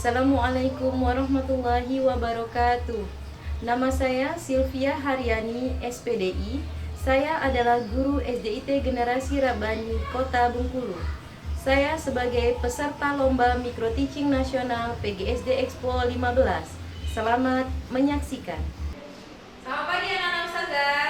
Assalamualaikum warahmatullahi wabarakatuh. Nama saya Sylvia Haryani, SPDI. Saya adalah guru SDIT Generasi Rabbani Kota Bengkulu. Saya sebagai peserta Lomba Micro Teaching Nasional PGSD Expo 15. Selamat menyaksikan. Selamat pagi anak-anak ustazah.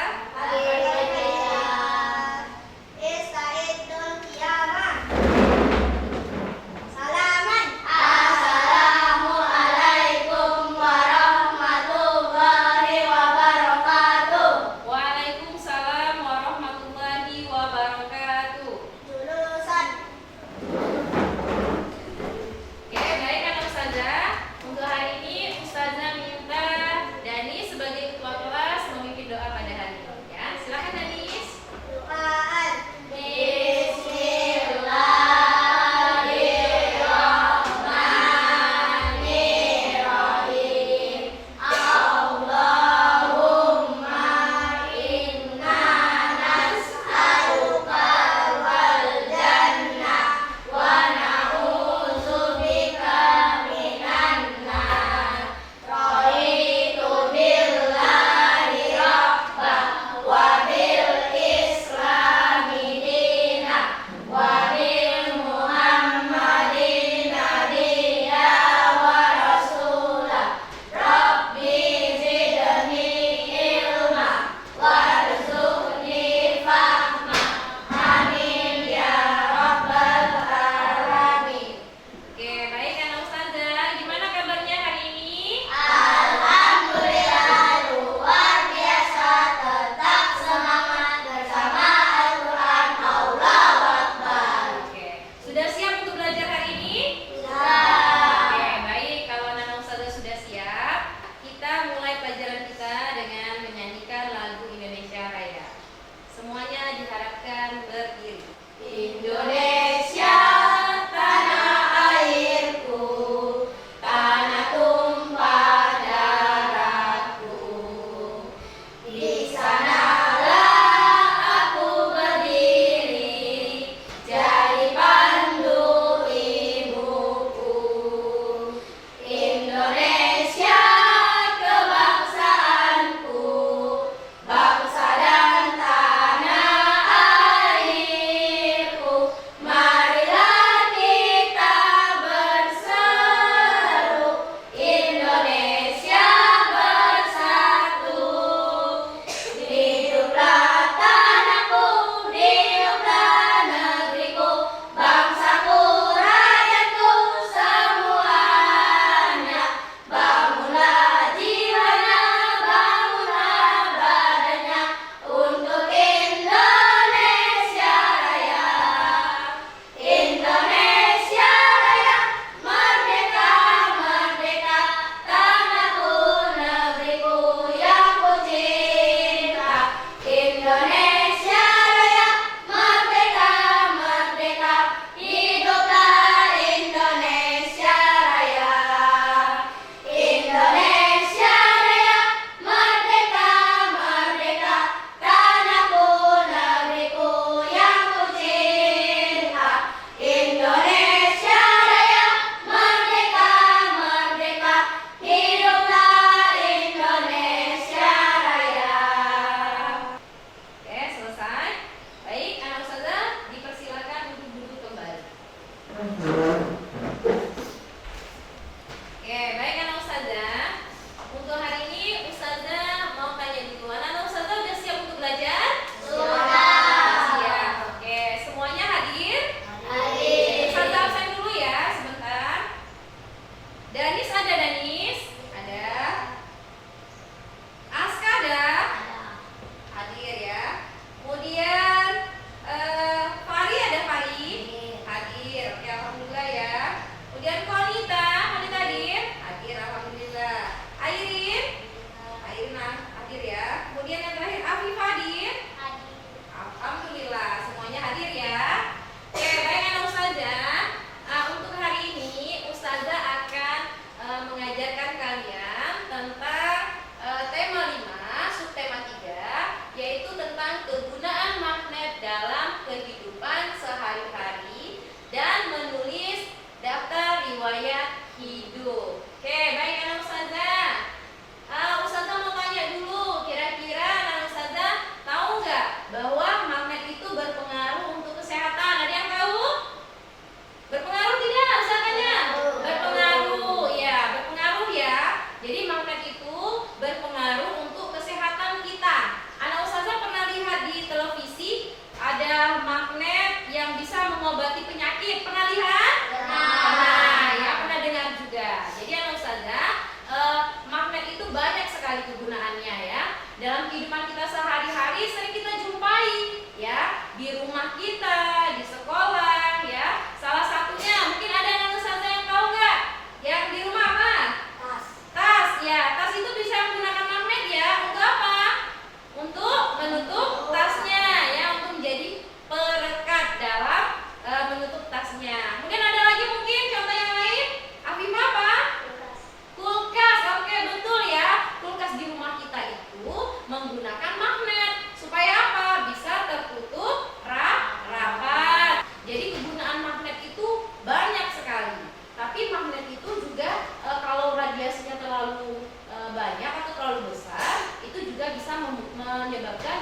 Waalaikumsalam warahmatullahi wabarakatuh. Oke, baik anak ustazah. Untuk hari ini ustazah minta Dani sebagai ketua kelas memimpin doa pada hari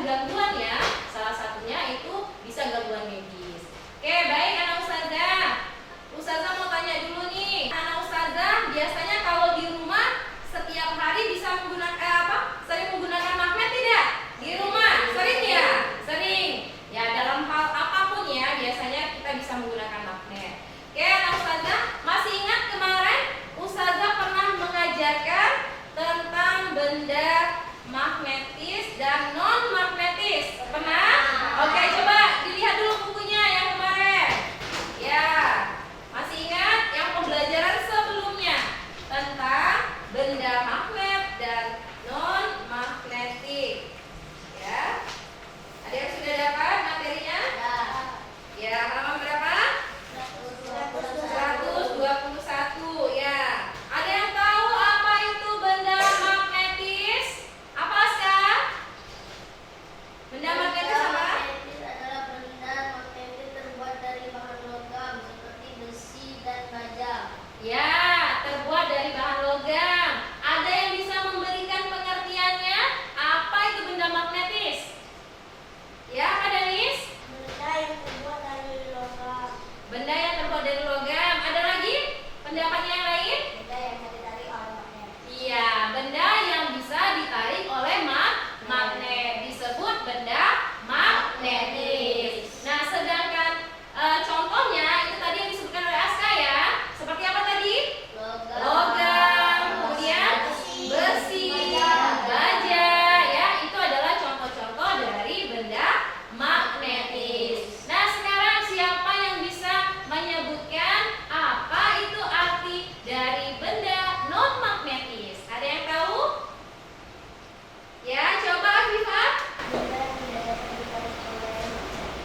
gangguan ya. Salah satunya itu bisa gangguan medis. Oke, baik anak ustazah. Ustazah mau tanya dulu nih. Anak ustazah biasanya kalau di rumah setiap hari bisa menggunakan sering menggunakan magnet tidak? Di rumah sering ya? Sering. Ya, dalam hal apapun ya biasanya kita bisa menggunakan magnet. Oke, anak ustazah, masih ingat kemarin ustazah pernah mengajarkan tentang benda magnetis dan non magnetis? Pernah? Oke, coba dilihat dulu bukunya yang kemarin. Ya, masih ingat yang pembelajaran sebelumnya tentang benda magnet dan non magnetik? Ya, ada yang sudah dapat materinya? Ya, halaman berapa? 121 ya. Ada yang tahu apa itu benda magnetis? Apa Aska? Benda magnetis apa? Magnetis adalah benda magnetis terbuat dari bahan logam seperti besi dan baja. Ya, terbuat dari bahan logam. Ada yang bisa memberikan pengertiannya? Apa itu benda magnetis? Ya, Kak Danis? Benda yang terbuat dari logam. Benda yang terbuat dari logam. Ada lagi pendapatnya yang lain? Benda yang bisa ditarik oleh magnet. Iya, benda yang bisa ditarik oleh magnet disebut benda magnetis. Nah, sedangkan contohnya itu tadi yang disebutkan oleh Aska ya. Seperti apa tadi? Logam, kemudian besi, baja, ya itu adalah contoh-contoh dari benda magnetis. Nah, sekarang siapa yang bisa menyebutkan apa itu arti dari benda non magnetis? Ada yang tahu? Ya, coba Afifah.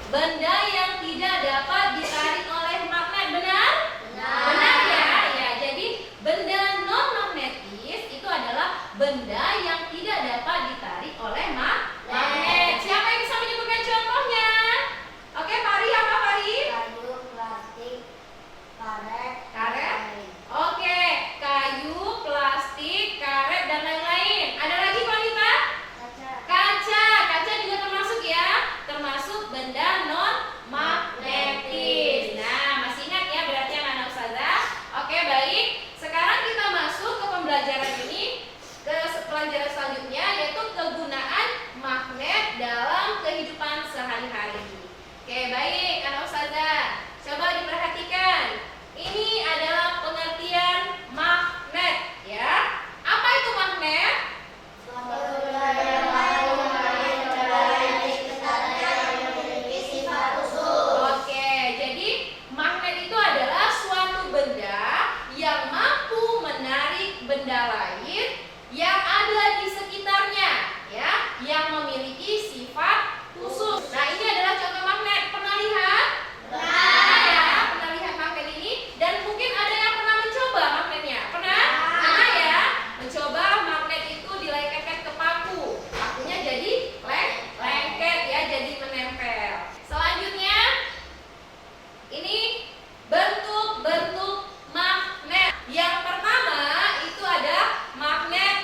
Benda yang tidak dapat ditarik oleh magnet, benar? Benar ya. Ya, jadi benda non magnetis itu adalah benda yang tidak dapat ditarik oleh magnet. Siapa yang bisa menyebutkan contohnya? Oke, Pari, apa Pari? Kayu, plastik, karet. Karet. Oke, kayu, plastik, karet dan lain-lain. Ada lagi Wanita? Kaca. Kaca juga termasuk ya, termasuk benda non magnetis. Nah, masih ingat ya berarti anak ustazah? Oke, baik. Sekarang kita masuk ke pembelajaran ini, ke pelajaran selanjutnya yaitu kegunaan magnet dalam kehidupan sehari-hari. Oke, baik anak ustazah. Coba diperhatikan. Ini adalah pengertian magnet ya. Apa itu magnet? Oke, jadi magnet itu adalah suatu benda yang mampu menarik benda lain yang ada di sekitarnya, ya, yang memiliki sifat khusus. Nah, ini adalah contoh magnet. Pernah lihat? Pernah ya, pernah lihat magnet ini? Dan mungkin ada yang pernah mencoba magnetnya. Pernah? Pernah ya, mencoba magnet itu dilekatkan ke paku. Pakunya jadi lengket ya, jadi menempel. Selanjutnya, ini bentuk-bentuk magnet. Yang pertama itu ada magnet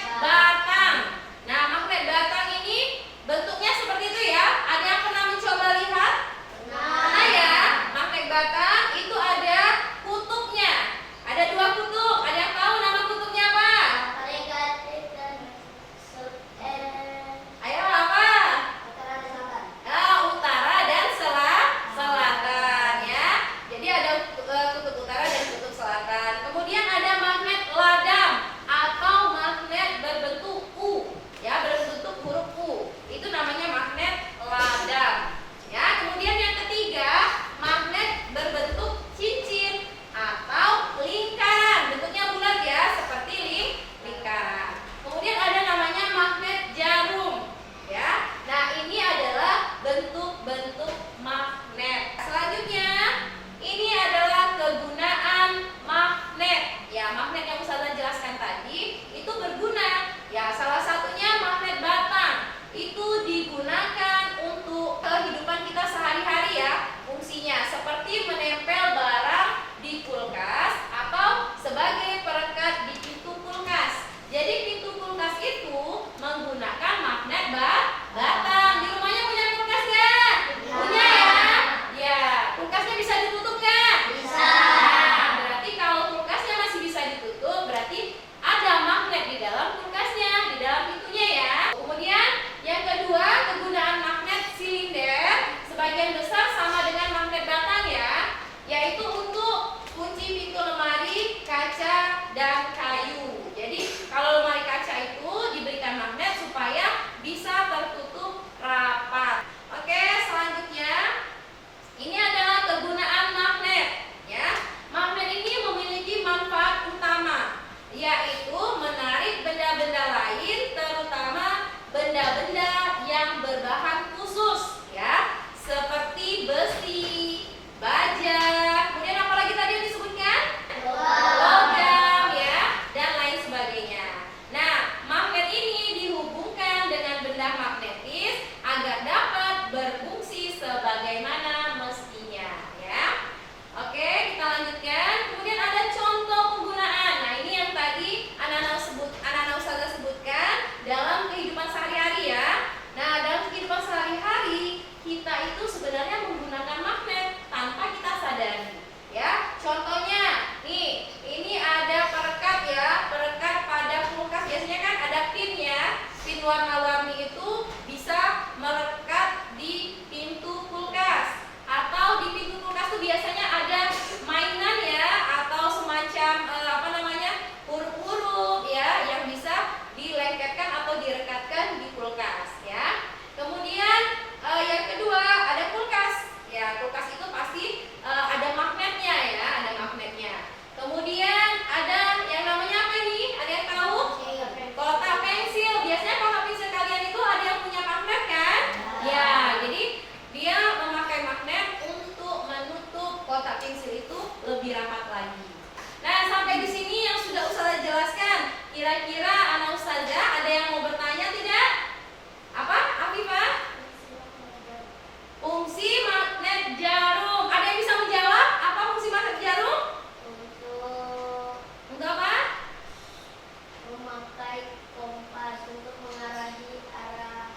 memakai kompas untuk mengarahi arah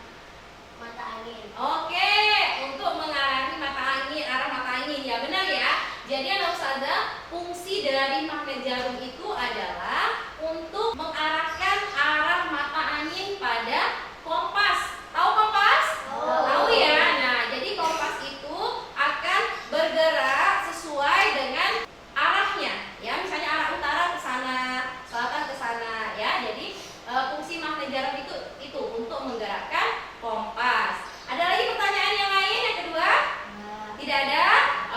mata angin. Oke, untuk mengarahi mata angin, arah mata angin, ya benar ya. Jadi anak ustazah, fungsi dari magnet jarum itu adalah untuk mengarahkan arah mata angin pada kompas. Tahu kompas? Tahu ya. Nah, jadi kompas itu akan bergerak sesuai dengan arahnya. Ya, misalnya arah utara ke sana, selatan ke sana. Ya, jadi fungsi magnet jarum itu untuk menggerakkan kompas. Ada lagi pertanyaan yang lain yang kedua? Tidak ada?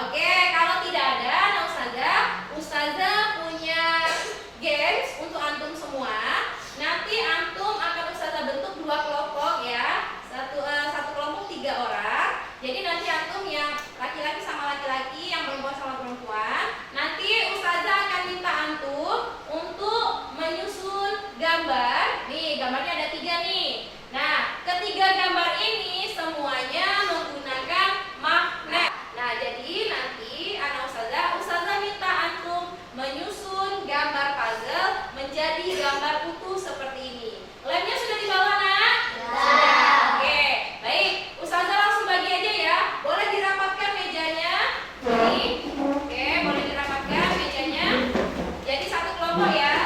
Oke, kalau tidak ada, nah Ustazah punya games untuk antum semua. Nanti antum akan Ustazah bentuk 2 kelompok ya. Satu kelompok 3 orang. Jadi nanti antum yang laki-laki sama laki-laki, yang perempuan sama perempuan. Nanti Ustazah akan minta antum untuk menyusun gambar. Nih, gambarnya ada 3 nih. Nah, ketiga gambar ini semuanya menggunakan magnet. Nah, jadi nanti anak Ustazah minta antum menyusun gambar puzzle menjadi gambar utuh seperti ini. Lemnya sudah dibawa, Nak? Sudah. Oke, baik. Ustazah langsung bagi aja ya. Boleh dirapatkan mejanya. Ini. Oke, boleh dirapatkan mejanya. Jadi satu kelompok ya.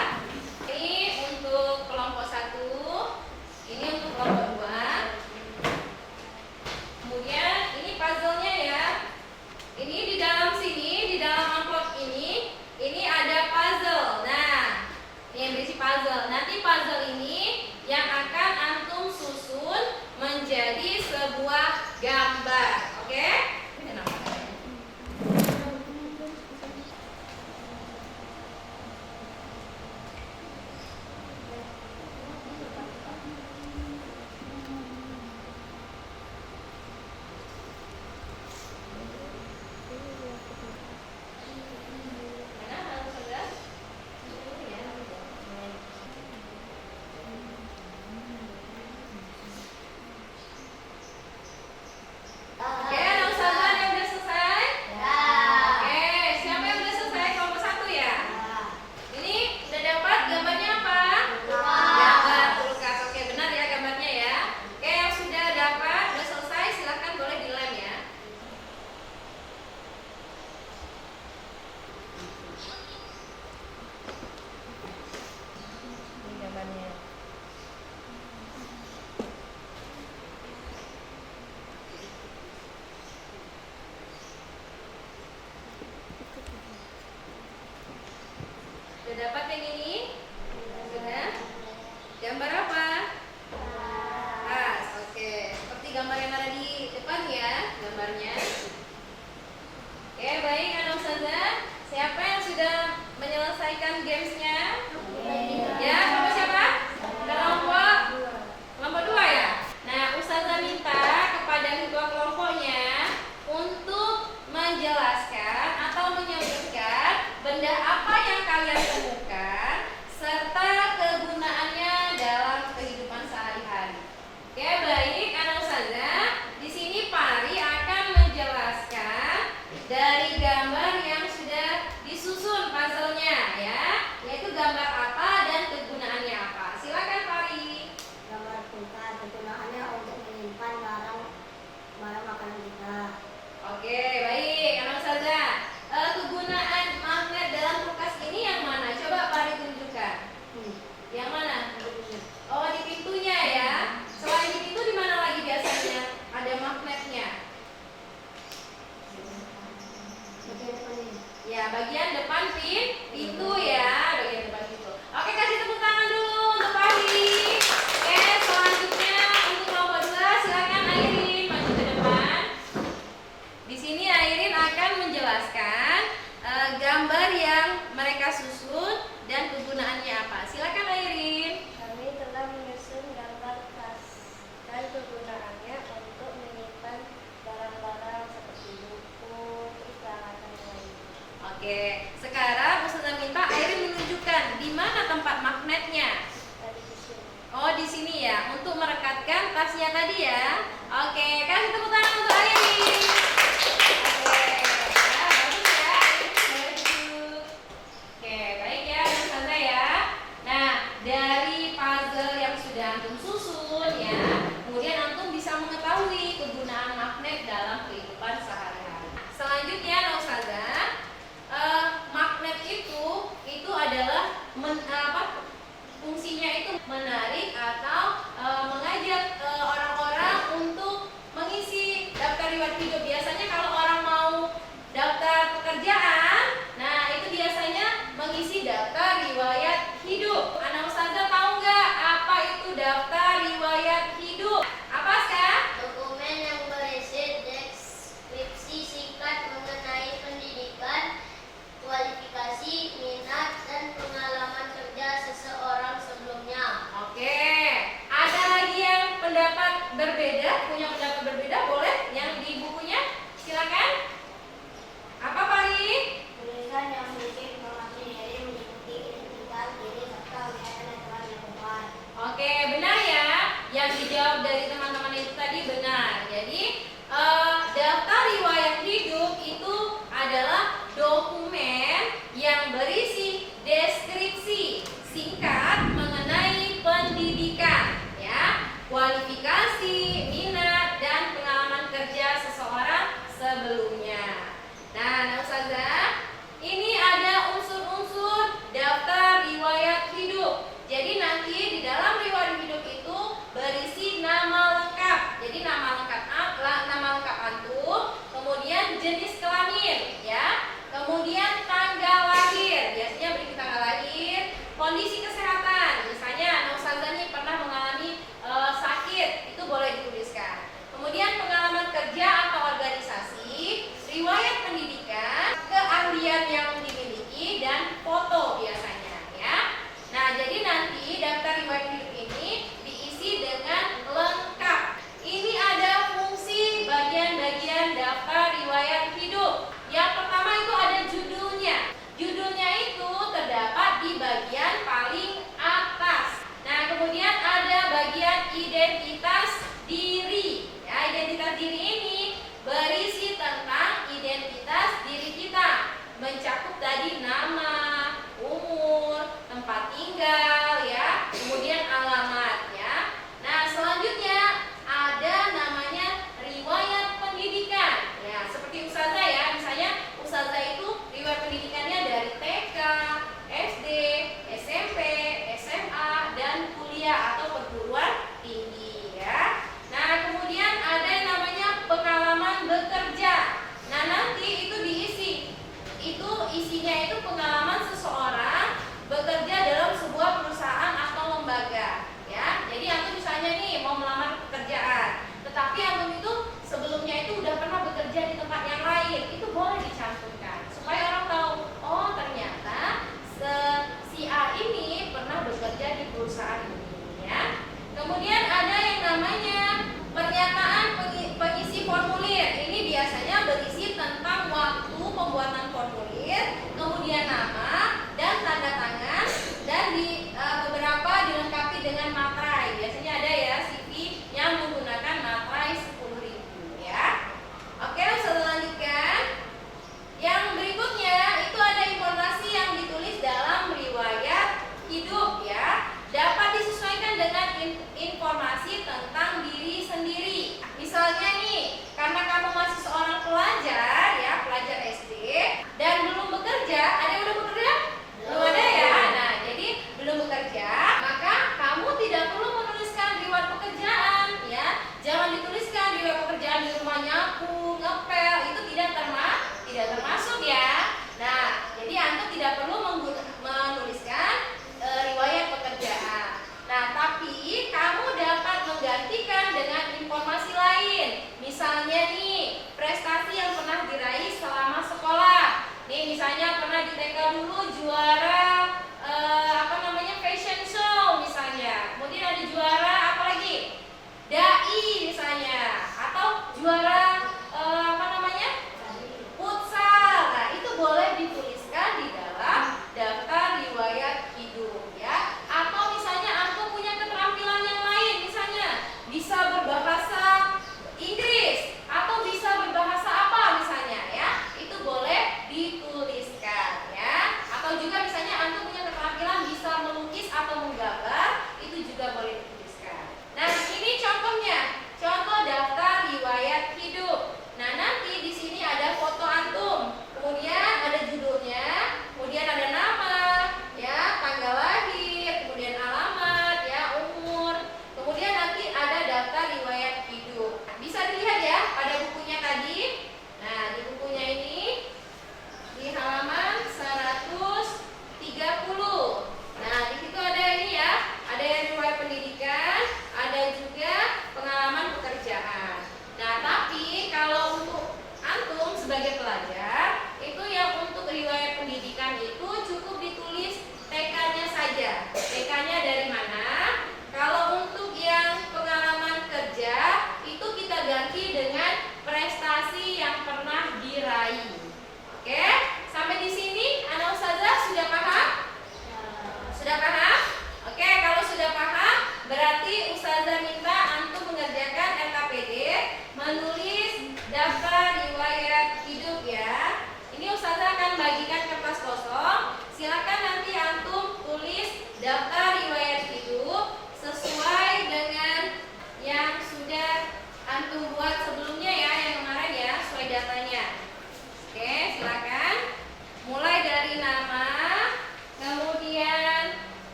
Ini untuk kelompok 1. Ini untuk kelompok 2. Kemudian ini puzzle-nya ya. Ini di dalam sini, di dalam amplop ini ada puzzle. Nah, ini yang berisi puzzle. Nanti puzzle ini yang akan antum susun menjadi sebuah gambar. Oke? Ini nama. Oke, ada Ustazah yang udah selesai? Oke, siapa yang udah selesai? Kelompok 1 ya? Ini udah dapat gambarnya apa? Gambar kulkas. Oke, benar ya gambarnya ya. Oke, yang sudah dapat, udah selesai, silakan boleh dilem ya. Ini gambarnya. Sudah dapat yang ini? Sudah? Gambar apa? Tas. Oke, seperti gambar yang ada di depan ya gambarnya. Oke, baik anak Ustazah. Siapa yang sudah menyelesaikan gamesnya? Ya, kelompok siapa? Kelompok 2 ya? Nah, Ustazah minta kepada kedua kelompoknya untuk menjelaskan atau menyebutkan benda apa yang kalian temukan serta kegunaannya dalam kehidupan sehari-hari. Oke, baik anak Ustazah. Di sini Pari akan menjelaskan dari gambar yang sudah disusun puzzle-nya ya, yaitu gambar apa dan kegunaannya apa. Silakan Pari. Gambar kulkas kegunaannya untuk menyimpan barang makanan kita. Oke, baik anak Ustazah. Kegunaan magnet dalam kulkas ini yang mana? Coba Pari tunjukkan. Yang mana? Oh, di pintunya ya. Selain di pintu, di mana lagi biasanya ada magnetnya? Ya, bagian depan pintu ya, bagian depan pintu. Oke, kasih tepuk tangan dulu untuk Pari. Oke, selanjutnya untuk kelompok 2, silakan Airin maju ke depan. Di sini Airin akan menjelaskan gambar yang mereka susun dan kegunaannya apa. Silakan Airin. Kami telah menyusun gambar tas dan kegunaannya untuk menyimpan barang-barang seperti buku, peralatan lain. Oke, sekarang Ustazah minta Airin menunjukkan di mana tempat magnetnya. Tadi di sini. Oh, di sini ya, untuk merekatkan tasnya tadi ya. Oke, kasih tepuk tangan untuk Airin. Oke, nah, bagus ya. Boleh duduk. Oke, baik ya Ustazah ya. Nah, dari antum susun ya. Kemudian antum bisa mengetahui kegunaan magnet dalam kehidupan sehari-hari. Selanjutnya, Ustazah, magnet itu adalah fungsinya itu menarik atau mengajak orang-orang untuk mengisi daftar riwayat hidup. Biasanya kalau orang mau daftar pekerjaan, nah itu biasanya mengisi daftar riwayat hidup. Anak Ustazah tahu nggak apa itu daftar riwayat hidup? Apa Kak? Dokumen yang berisi deskripsi singkat mengenai pendidikan, kualifikasi, minat, dan pengalaman kerja seseorang sebelumnya. Oke, ada lagi yang pendapat berbeda, punya pendapat berbeda, boleh yang di bukunya, silakan. Apa Pari? Tulisan yang berisi informasi diri meliputi identitas diri serta kegiatan yang telah dilakukan. Oke, benar ya. Yang dijawab dari teman-teman itu tadi benar. Jadi daftar riwayat hidup itu adalah dokumen yang berisi deskripsi singkat mengenai pendidikan, ya, kualifikasi, minat, dan pengalaman kerja seseorang sebelumnya. Nah, Ustazah, ini ada unsur-unsur daftar riwayat hidup. Jadi nanti di dalam riwayat hidup itu berisi nama lengkap. Jadi nama lengkap antum, kemudian jenis kelamin, ya. Kemudian tanggal lahir, biasanya berisi tanggal lahir, kondisi kesehatan. Misalnya Ustazah nih pernah mengalami sakit, itu boleh dituliskan. Kemudian pengalaman kerja atau organisasi, riwayat pendidikan, keahlian yang dimiliki, dan foto biasanya, ya. Nah, jadi nanti daftar riwayat hidup ini diisi dengan lengkap. Ini ada fungsi bagian-bagian daftar riwayat hidup. Yang pertama itu ada judulnya. Judulnya itu terdapat di bagian paling atas. Nah, kemudian ada bagian identitas diri. Ya, identitas diri ini berisi tentang identitas diri kita. Mencakup tadi nama, umur, tempat tinggal, ya, kemudian alamat, ya. Nah, selanjutnya ada namanya riwayat pendidikan. Ya, seperti Ustazah ya, misalnya Ustazah itu riwayat pendidikannya dari TK, SD, SMP, SMA, dan kuliah atau perguruan tinggi, ya. Nah, kemudian ada yang namanya pengalaman bekerja. Nah, nanti itu diisi. Itu isinya itu pengalaman seseorang bekerja dalam sebuah perusahaan atau lembaga, ya. Jadi antum misalnya nih mau melamar pekerjaan, tetapi antum itu sebelumnya itu udah pernah bekerja di tempat yang lain, itu boleh dicantumkan supaya orang tahu, oh ternyata si A ini pernah bekerja di perusahaan ini, ya.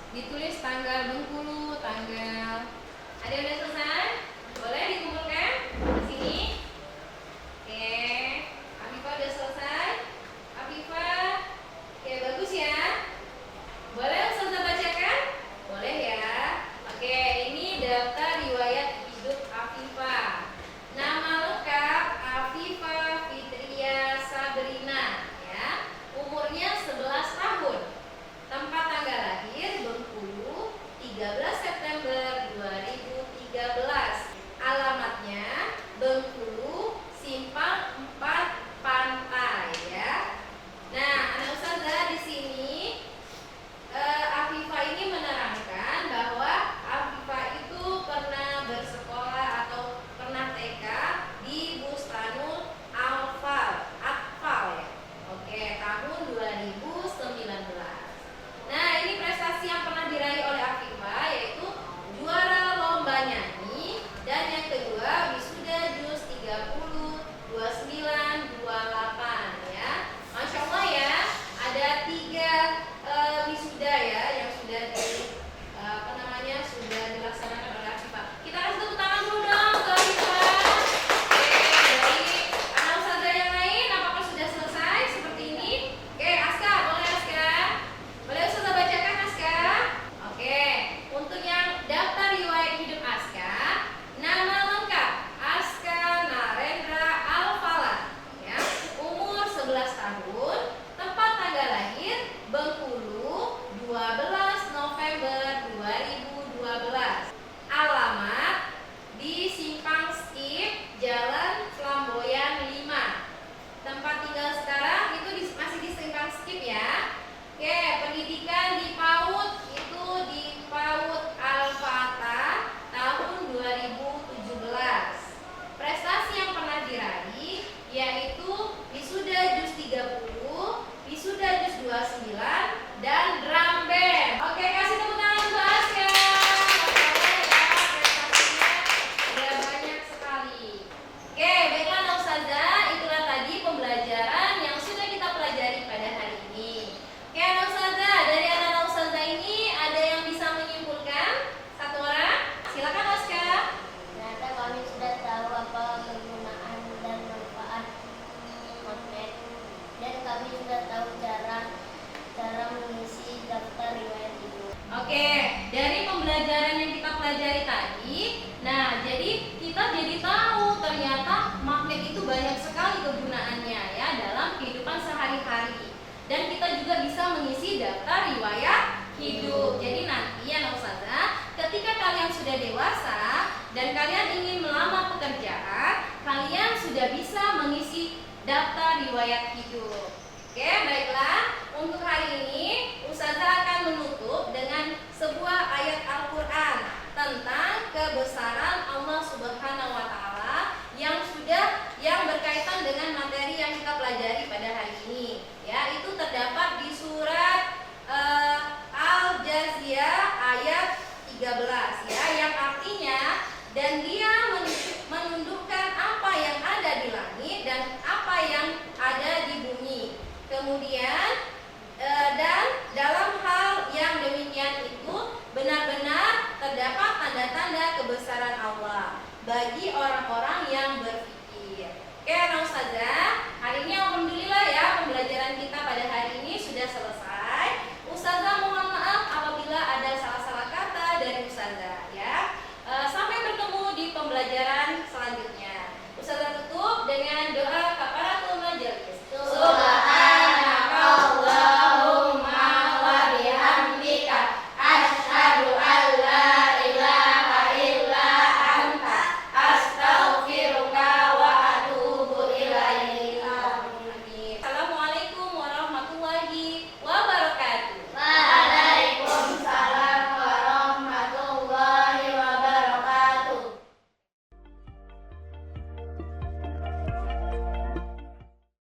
Ditulis tanggal Bengkulu, tanggal. Ada yang udah selesai? Boleh dikumpulkan di sini. Oke, Afifah udah selesai. Afifah, oke bagus ya. Boleh Ustazah bacakan? Boleh ya. Oke, ini daftar riwayat hidup Afifah. Nama lengkap Afifah Fitria Sabrina, ya. Umurnya 11 tahun. Tempat tanggal lahir Bengkulu, 13 September 2013. Alamatnya Bengkulu, Simpang 4 Pantai, ya. Nah, anak ustazah di sini Afifah ini menerangkan bahwa Afifah itu pernah bersekolah atau pernah TK di Bustanul Atfal ya. Oke, tahun 2019. Nah, ini prestasi yang pernah diraih oleh Afifah yaitu juara lomba nyanyi dan yang kedua wisuda juz 30 29 28 ya. Masya Allah ya, ada 3 wisuda ya yang sudah sudah dilaksanakan oleh Afifah. Kita kasih tepuk tangan dulu dong ke Afifah. Oke, dari anak ustazah yang lain apakah sudah selesai seperti ini? Oke, Aska, boleh Aska? Boleh ustazah bacakan Aska? Oke, untuk yang daftar riwayat hidup Aska, nama lengkap Aska Narendra Alfala, ya, umur 11 tahun, tempat tanggal lahir Bengkulu, 12 November 2012. Alamat di Simpang Skip, Jalan Flamboyan 5. Tempat tinggal sekarang itu masih di Simpang Skip ya. Oke, pendidikan di PAUD itu di PAUD Al-Fatah tahun 2017. Prestasi yang pernah diraih yaitu wisuda juz 30, wisuda juz 29 dan drum band. Oke, kasih tepuk tangan untuk Aska. Prestasinya sudah banyak sekali. Oke, baiklah anak ustazah, itulah tadi pembelajaran yang sudah kita pelajari pada hari ini. Oke anak ustazah, dari anak ustazah ini ada yang bisa menyimpulkan? Satu orang? Silakan Aska. Ternyata kami sudah tahu apa kegunaan dan manfaat magnet, dan kami sudah tahu cara mengisi daftar riwayat hidup. Oke, dari pembelajaran yang kita pelajari tadi, nah jadi kita jadi tahu ternyata magnet itu banyak sekali kegunaannya ya dalam kehidupan sehari-hari. Dan kita juga bisa mengisi daftar riwayat hidup. Jadi nanti anak ustazah, ketika kalian sudah dewasa dan kalian ingin melamar pekerjaan, kalian sudah bisa mengisi daftar riwayat hidup. Oke, baiklah. Untuk hari ini ustazah akan menutup dengan sebuah ayat Al-Qur'an tentang kebesaran Allah Subhanahu wa taala yang berkaitan dengan materi yang kita pelajari pada hari ini. Ya, itu terdapat di surat Al-Jathiyah ayat 13 ya, yang artinya dan dia menundukkan apa yang ada di langit dan apa yang ada di bumi. Kemudian dan dalam hal yang demikian itu benar-benar terdapat tanda-tanda kebesaran Allah bagi orang-orang